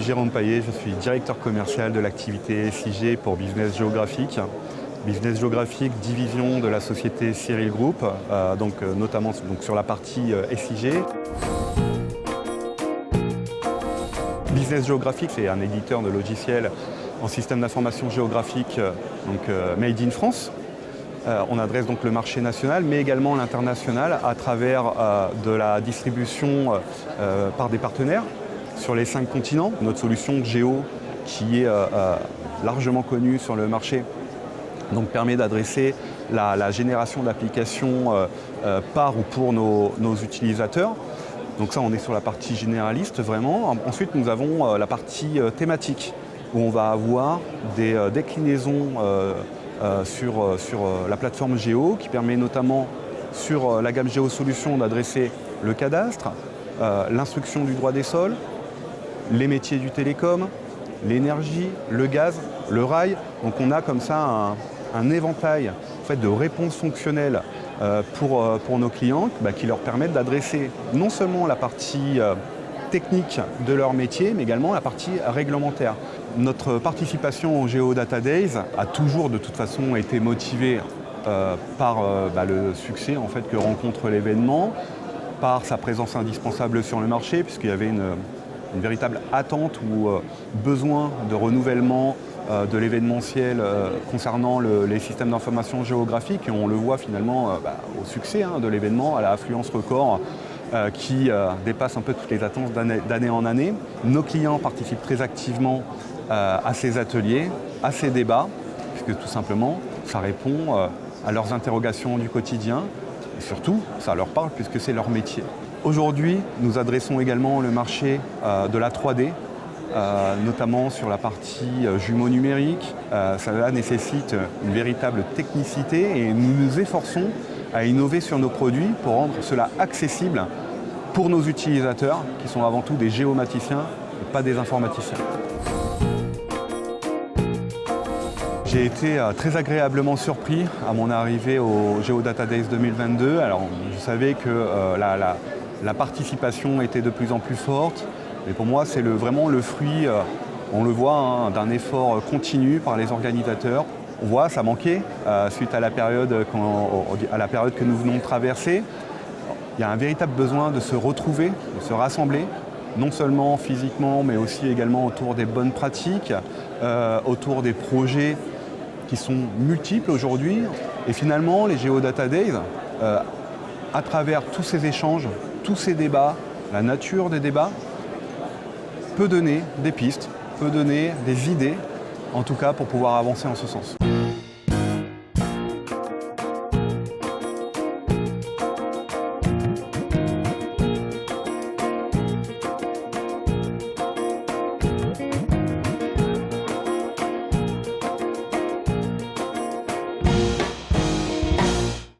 Jérôme Paillet, je suis directeur commercial de l'activité SIG pour Business Géographique. Business Géographique, division de la société Cyril Group, notamment sur la partie SIG. Business Géographique, c'est un éditeur de logiciels en système d'information géographique, made in France. On adresse donc le marché national, mais également l'international à travers de la distribution par des partenaires sur les 5 continents. Notre solution Géo, qui est largement connue sur le marché, donc permet d'adresser la génération d'applications par ou pour nos utilisateurs. Donc ça, on est sur la partie généraliste vraiment. Ensuite, nous avons la partie thématique, où on va avoir des déclinaisons sur la plateforme Géo, qui permet notamment sur la gamme Géo Solutions d'adresser le cadastre, l'instruction du droit des sols, les métiers du télécom, l'énergie, le gaz, le rail. Donc on a comme ça un éventail en fait, de réponses fonctionnelles pour nos clients qui leur permettent d'adresser non seulement la partie technique de leur métier, mais également la partie réglementaire. Notre participation au Géo Data Days a toujours de toute façon été motivée par le succès en fait, que rencontre l'événement, par sa présence indispensable sur le marché, puisqu'il y avait une véritable attente ou besoin de renouvellement de l'événementiel concernant les systèmes d'information géographique. Et on le voit finalement au succès de l'événement, à la affluence record qui dépasse un peu toutes les attentes d'année en année. Nos clients participent très activement à ces ateliers, à ces débats, puisque tout simplement, ça répond à leurs interrogations du quotidien. Et surtout, ça leur parle puisque c'est leur métier. Aujourd'hui, nous adressons également le marché de la 3D, notamment sur la partie jumeaux numériques. Cela nécessite une véritable technicité et nous nous efforçons à innover sur nos produits pour rendre cela accessible pour nos utilisateurs, qui sont avant tout des géomaticiens et pas des informaticiens. J'ai été très agréablement surpris à mon arrivée au Géo Data Days 2022. Alors, je savais que la participation était de plus en plus forte, mais pour moi, c'est vraiment le fruit, on le voit, d'un effort continu par les organisateurs. On voit, ça manquait suite à la période que nous venons de traverser. Il y a un véritable besoin de se retrouver, de se rassembler, non seulement physiquement, mais aussi également autour des bonnes pratiques, autour des projets qui sont multiples aujourd'hui. Et finalement, les Géo Data Days, à travers tous ces échanges, tous ces débats, la nature des débats, peut donner des pistes, peut donner des idées, en tout cas pour pouvoir avancer en ce sens.